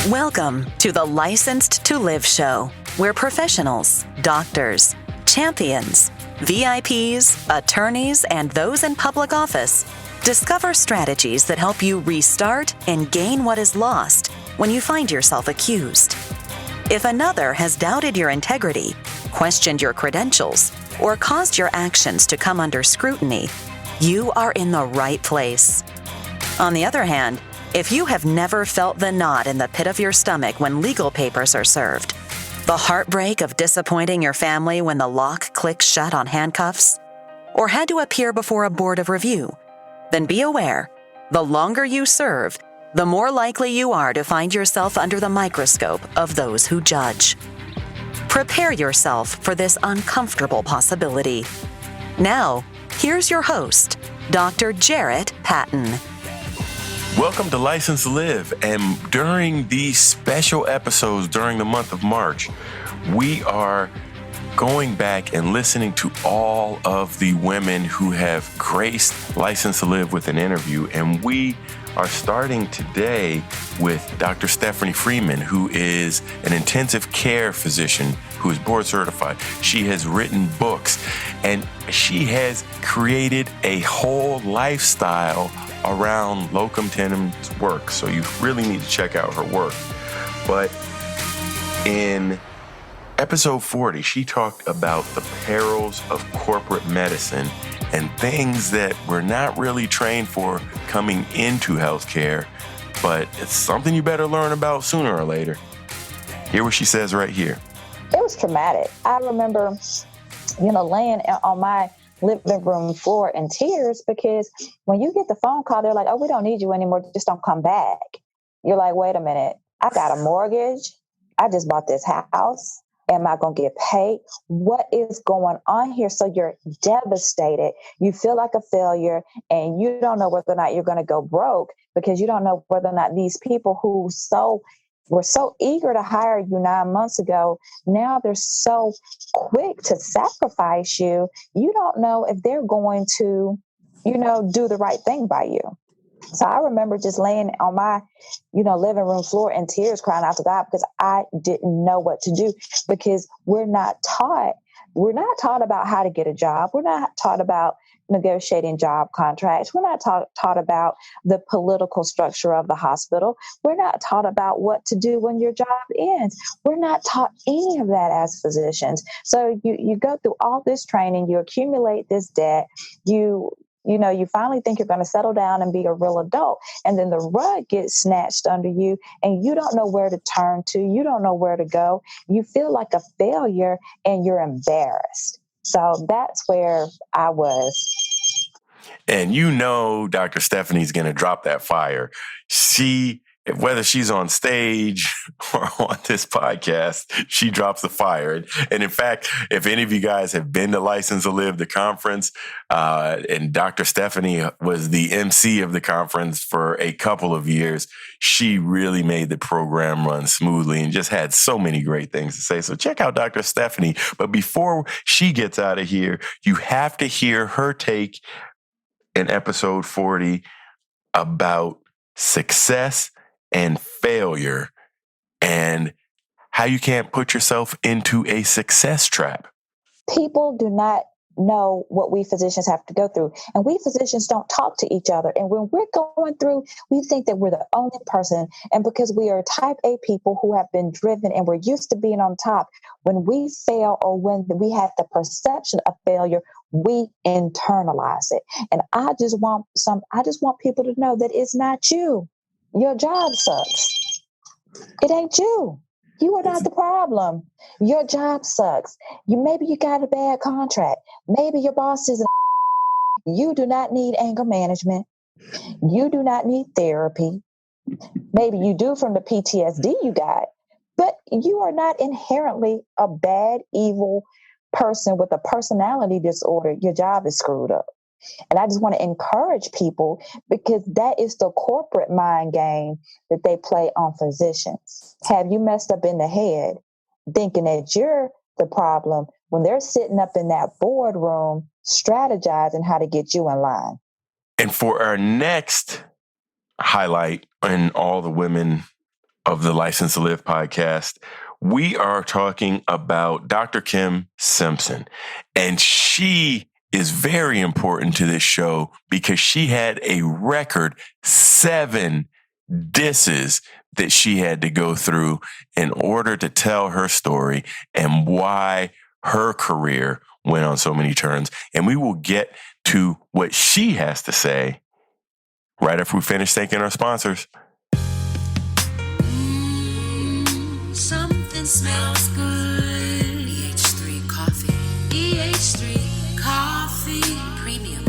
Welcome to the Licensed to Live show, where professionals, doctors, champions, VIPs, attorneys, and those in public office discover strategies that help you restart and gain what is lost when you find yourself accused. If another has doubted your integrity, questioned your credentials, or caused your actions to come under scrutiny, you are in the right place. On the other hand, if you have never felt the knot in the pit of your stomach when legal papers are served, the heartbreak of disappointing your family when the lock clicks shut on handcuffs, or had to appear before a board of review, then be aware, the longer you serve, the more likely you are to find yourself under the microscope of those who judge. Prepare yourself for this uncomfortable possibility. Now, here's your host, Dr. Jarrett Patton. Welcome to License to Live, and during these special episodes during the month of March, we are going back and listening to all of the women who have graced License to Live with an interview, and we are starting today with Dr. Stephanie Freeman, who is an intensive care physician who is board certified. She has written books, and she has created a whole lifestyle around locum tenens work. So you really need to check out her work. But in episode 40, she talked about the perils of corporate medicine and things that we're not really trained for coming into healthcare, but it's something you better learn about sooner or later. Hear what she says right here. It was traumatic. I remember, laying on my living room floor in tears, because when you get the phone call, they're like, "Oh, we don't need you anymore. Just don't come back." You're like, wait a minute. I got a mortgage. I just bought this house. Am I going to get paid? What is going on here? So you're devastated. You feel like a failure, and you don't know whether or not you're going to go broke, because you don't know whether or not these people who were so eager to hire you 9 months ago, now they're so quick to sacrifice you. You don't know if they're going to, do the right thing by you. So I remember just laying on my, living room floor in tears, crying out to God, because I didn't know what to do, because we're not taught about how to get a job. We're not taught about negotiating job contracts. We're not taught about the political structure of the hospital. We're not taught about what to do when your job ends. We're not taught any of that as physicians. So you go through all this training, you accumulate this debt, you finally think you're going to settle down and be a real adult, and then the rug gets snatched under you, and you don't know where to turn to. You don't know where to go. You feel like a failure, and you're embarrassed. So that's where I was. And Dr. Stephanie's going to drop that fire. Whether she's on stage or on this podcast, she drops the fire. And in fact, if any of you guys have been to License to Live, the conference, and Dr. Stephanie was the MC of the conference for a couple of years, she really made the program run smoothly and just had so many great things to say. So check out Dr. Stephanie. But before she gets out of here, you have to hear her take in episode 40 about success and failure, and how you can't put yourself into a success trap. People do not know what we physicians have to go through, and we physicians don't talk to each other. And when we're going through, we think that we're the only person. And because we are type A people who have been driven and we're used to being on top, when we fail or when we have the perception of failure, we internalize it. And I just want people to know that it's not you. Your job sucks. It ain't you. You are not the problem. Your job sucks. Maybe you got a bad contract. Maybe your boss is You do not need anger management. You do not need therapy. Maybe you do from the PTSD you got, but you are not inherently a bad, evil person with a personality disorder. Your job is screwed up. And I just want to encourage people, because that is the corporate mind game that they play on physicians. Have you messed up in the head thinking that you're the problem when they're sitting up in that boardroom strategizing how to get you in line? And for our next highlight in all the women of the License to Live podcast. We are talking about Dr. Kim Simpson, and she is very important to this show because she had a record 7 disses that she had to go through in order to tell her story and why her career went on so many turns. And we will get to what she has to say right after we finish thanking our sponsors. Something smells good. EH3 coffee. EH3 coffee.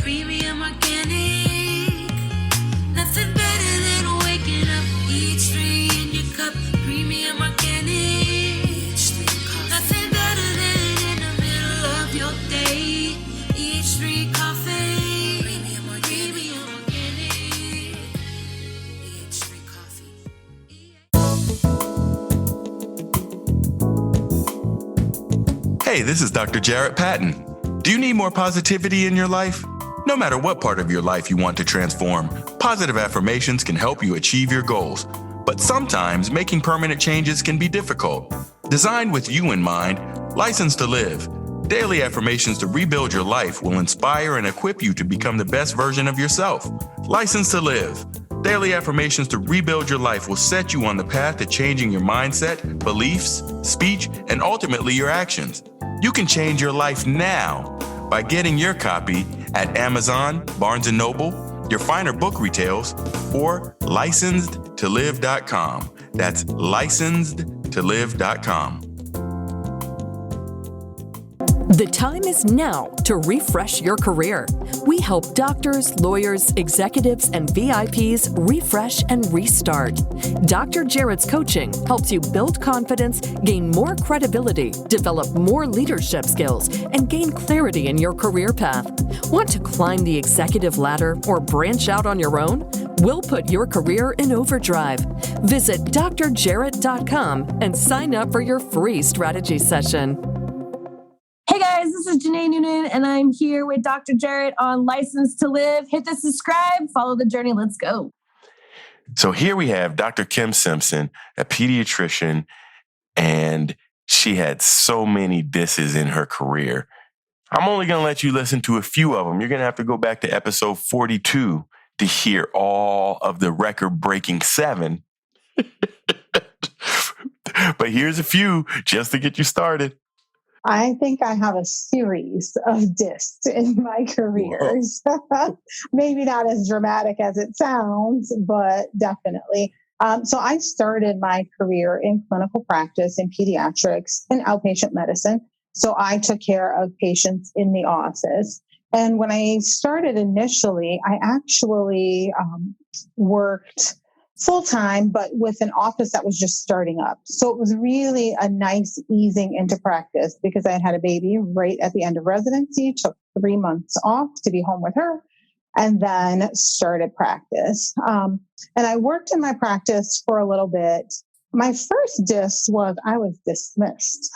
Premium organic. Nothing better than waking up. EH3 in your cup. Premium organic. EH3 coffee. Nothing better than in the middle of your day. EH3 coffee. Premium organic. EH3 coffee. Hey, this is Dr. Jarrett Patton. Do you need more positivity in your life? No matter what part of your life you want to transform, positive affirmations can help you achieve your goals. But sometimes making permanent changes can be difficult. Designed with you in mind, License to Live. Daily affirmations to rebuild your life will inspire and equip you to become the best version of yourself. License to Live. Daily affirmations to rebuild your life will set you on the path to changing your mindset, beliefs, speech, and ultimately your actions. You can change your life now by getting your copy at Amazon, Barnes & Noble, your finer book retails, or licensedtolive.com. That's licensedtolive.com. The time is now to refresh your career. We help doctors, lawyers, executives, and VIPs refresh and restart. Dr. Jarrett's coaching helps you build confidence, gain more credibility, develop more leadership skills, and gain clarity in your career path. Want to climb the executive ladder or branch out on your own? We'll put your career in overdrive. Visit drjarrett.com and sign up for your free strategy session. Hey guys, this is Janae Noonan, and I'm here with Dr. Jarrett on License to Live. Hit the subscribe, follow the journey. Let's go. So here we have Dr. Kim Simpson, a pediatrician, and she had so many disses in her career. I'm only going to let you listen to a few of them. You're going to have to go back to episode 42 to hear all of the record-breaking 7. But here's a few just to get you started. I think I have a series of discs in my career. Maybe not as dramatic as it sounds, but definitely. So I started my career in clinical practice in pediatrics and outpatient medicine. So I took care of patients in the office. And when I started initially, I actually worked full-time, but with an office that was just starting up. So it was really a nice easing into practice because I had had a baby right at the end of residency, took 3 months off to be home with her, and then started practice. And I worked in my practice for a little bit. My first dis was I was dismissed.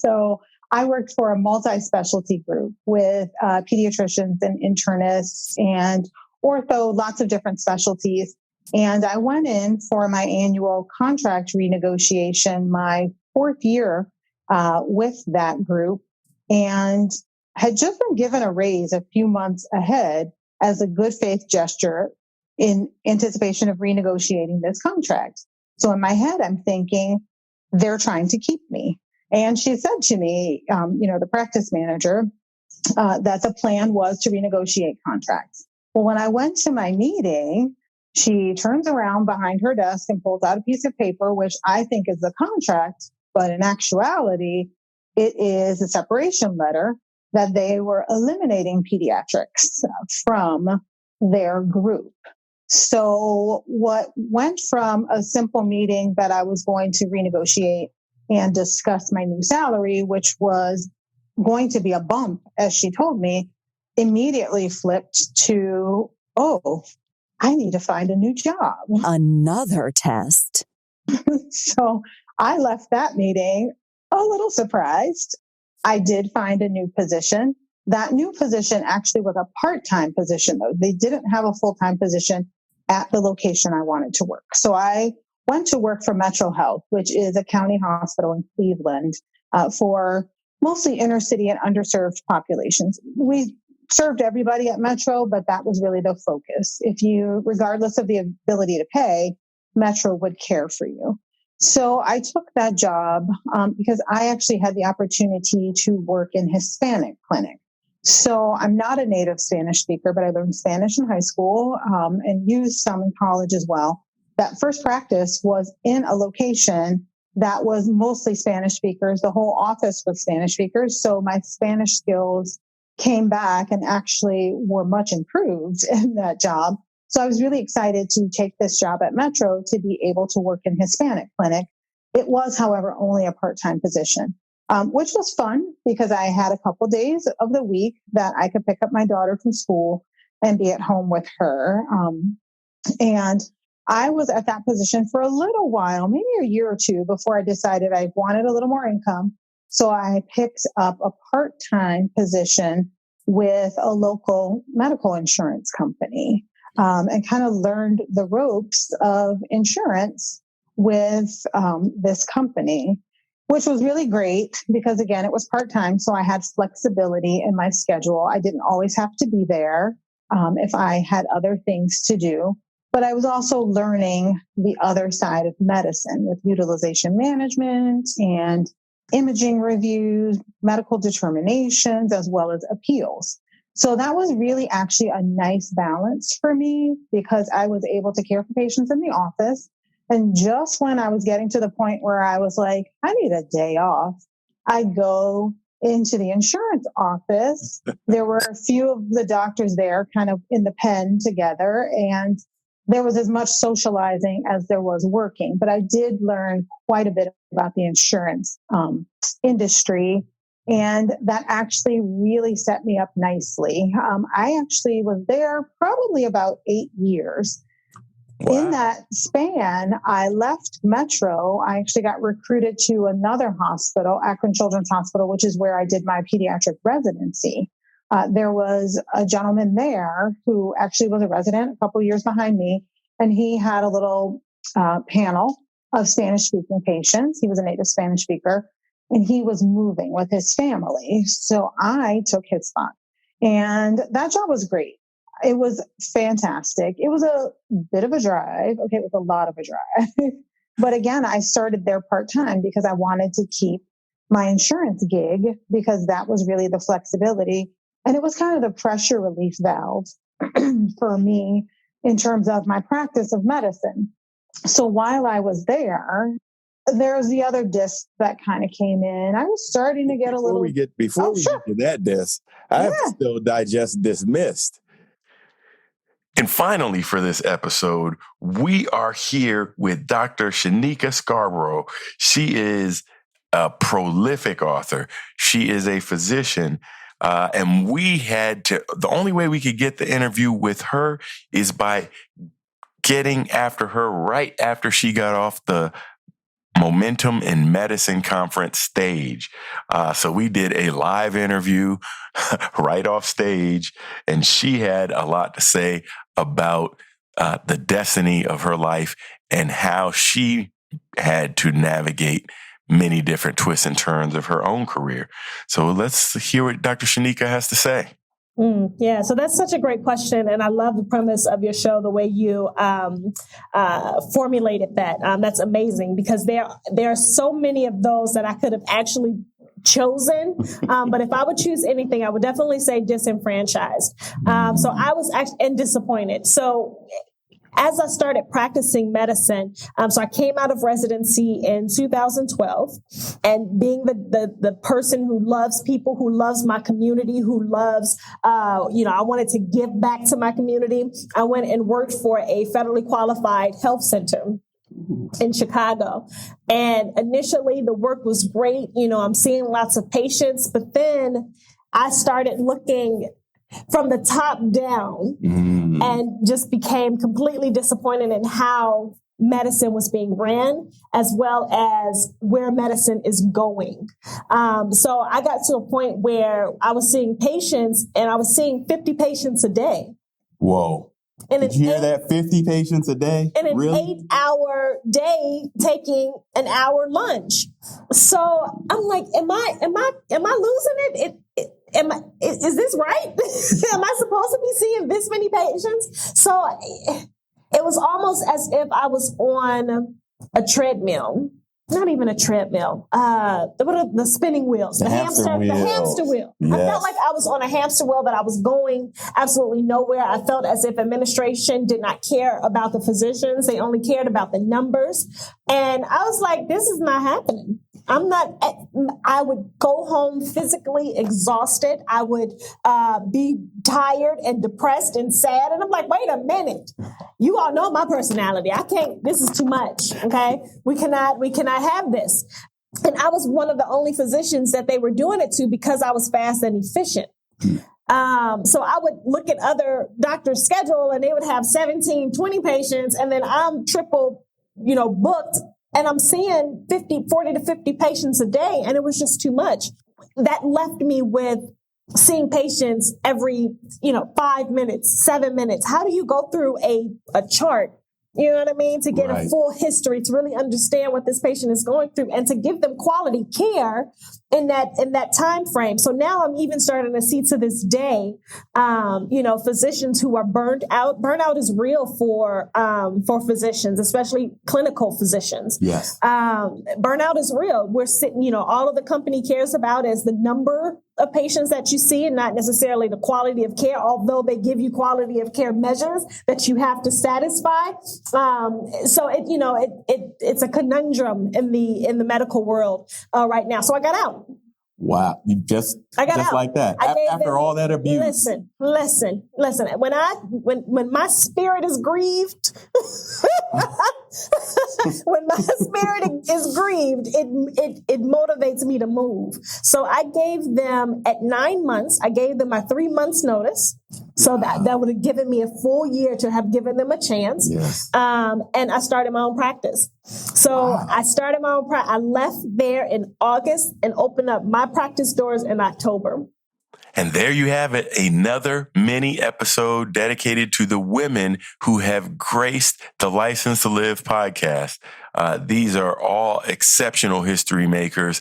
So I worked for a multi-specialty group with pediatricians and internists and ortho, lots of different specialties. And I went in for my annual contract renegotiation, my 4th year with that group, and had just been given a raise a few months ahead as a good faith gesture in anticipation of renegotiating this contract. So in my head, I'm thinking, they're trying to keep me. And she said to me, the practice manager, that the plan was to renegotiate contracts. Well, when I went to my meeting, she turns around behind her desk and pulls out a piece of paper, which I think is the contract, but in actuality, it is a separation letter that they were eliminating pediatrics from their group. So what went from a simple meeting that I was going to renegotiate and discuss my new salary, which was going to be a bump, as she told me, immediately flipped to, I need to find a new job. Another test. So I left that meeting a little surprised. I did find a new position. That new position actually was a part-time position, though. They didn't have a full-time position at the location I wanted to work. So I went to work for Metro Health, which is a county hospital in Cleveland for mostly inner city and underserved populations. We served everybody at Metro, but that was really the focus. Regardless of the ability to pay, Metro would care for you. So I took that job because I actually had the opportunity to work in Hispanic clinic. So I'm not a native Spanish speaker, but I learned Spanish in high school and used some in college as well. That first practice was in a location that was mostly Spanish speakers. The whole office was Spanish speakers. So my Spanish skills came back and actually were much improved in that job. So I was really excited to take this job at Metro to be able to work in Hispanic clinic. It was, however, only a part-time position, which was fun because I had a couple days of the week that I could pick up my daughter from school and be at home with her. And I was at that position for a little while, maybe a year or two, before I decided I wanted a little more income. So I picked up a part-time position with a local medical insurance company and kind of learned the ropes of insurance with this company, which was really great because, again, it was part-time. So I had flexibility in my schedule. I didn't always have to be there if I had other things to do. But I was also learning the other side of medicine with utilization management and imaging reviews, medical determinations, as well as appeals. So that was really actually a nice balance for me because I was able to care for patients in the office. And just when I was getting to the point where I was like, I need a day off, I go into the insurance office. There were a few of the doctors there kind of in the pen together, and there was as much socializing as there was working, but I did learn quite a bit about the insurance industry, and that actually really set me up nicely. I actually was there probably about 8 years. Wow. In that span, I left Metro. I actually got recruited to another hospital, Akron Children's Hospital, which is where I did my pediatric residency. There was a gentleman there who actually was a resident a couple of years behind me, and he had a little panel of Spanish-speaking patients. He was a native Spanish speaker, and he was moving with his family. So I took his spot, and that job was great. It was fantastic. It was a bit of a drive. Okay, it was a lot of a drive. But again, I started there part-time because I wanted to keep my insurance gig because that was really the flexibility. And it was kind of the pressure relief valve for me in terms of my practice of medicine. So while I was there, there's the other disc that kind of came in. I was starting to get Before we get to that disc, I have to still digest this mist. And finally, for this episode, we are here with Dr. Shanicka Scarbbrough. She is a prolific author. She is a physician. And the only way we could get the interview with her is by getting after her right after she got off the Momentum in Medicine Conference stage. So we did a live interview right off stage, and she had a lot to say about the destiny of her life and how she had to navigate many different twists and turns of her own career. So let's hear what Dr. Shanicka has to say. Yeah, so that's such a great question. And I love the premise of your show, the way you formulated that. That's amazing because there are so many of those that I could have actually chosen. But if I would choose anything, I would definitely say disenfranchised. So I was actually disappointed. So as I started practicing medicine, so I came out of residency in 2012, and being the person who loves people, who loves my community, who loves, I wanted to give back to my community. I went and worked for a federally qualified health center in Chicago. And initially the work was great. I'm seeing lots of patients, but then I started looking from the top down and just became completely disappointed in how medicine was being ran, as well as where medicine is going. So I got to a point where I was seeing patients, and I was seeing 50 patients a day. Whoa. Did you hear that? 50 patients a day? In an 8-hour day taking an hour lunch. So I'm like, am I losing it? Is this right? Am I supposed to be seeing this many patients? So it was almost as if I was on a treadmill. Not even a treadmill. The spinning wheels, the hamster wheel. Yes. I felt like I was on a hamster wheel, that I was going absolutely nowhere. I felt as if administration did not care about the physicians. They only cared about the numbers. And I was like, this is not happening. I would go home physically exhausted. I would be tired and depressed and sad. And I'm like, wait a minute. You all know my personality. I can't, this is too much. Okay. We cannot have this. And I was one of the only physicians that they were doing it to, because I was fast and efficient. So I would look at other doctors' schedule, and they would have 17, 20 patients. And then I'm triple, booked. And I'm seeing 40 to 50 patients a day, and it was just too much. That left me with seeing patients every, 5 minutes, 7 minutes. How do you go through a chart? You know what I mean? To get a full history, to really understand what this patient is going through, and to give them quality care in that time frame. So now I'm even starting to see, to this day, physicians who are burned out. Burnout is real for physicians, especially clinical physicians. Yes. Burnout is real. We're sitting, all of the company cares about is the number of patients that you see, and not necessarily the quality of care, although they give you quality of care measures that you have to satisfy. So it's a conundrum in the medical world right now. So I got out. Wow. You just out. Like that. After all that abuse. Listen. When my spirit is grieved, when my spirit is grieved, it motivates me to move. So I gave them, at 9 months, I gave them my 3 months notice. So that would have given me a full year to have given them a chance. Yes. And I started my own practice. So I started my own practice. I left there in August and opened up my practice doors in October. And there you have it, another mini episode dedicated to the women who have graced the License to Live podcast. These are all exceptional history makers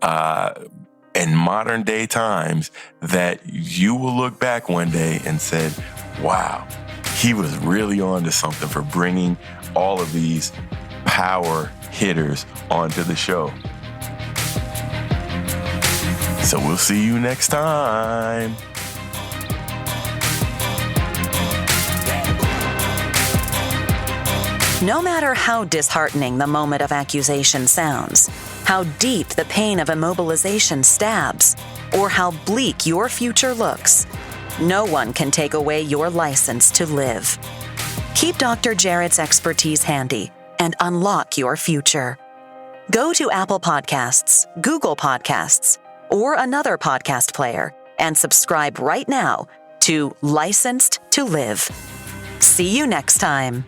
in modern day times that you will look back one day and said, wow, he was really on to something for bringing all of these power hitters onto the show. So we'll see you next time. No matter how disheartening the moment of accusation sounds, how deep the pain of immobilization stabs, or how bleak your future looks, no one can take away your license to live. Keep Dr. Jarrett's expertise handy and unlock your future. Go to Apple Podcasts, Google Podcasts, or another podcast player and subscribe right now to Licensed to Live. See you next time.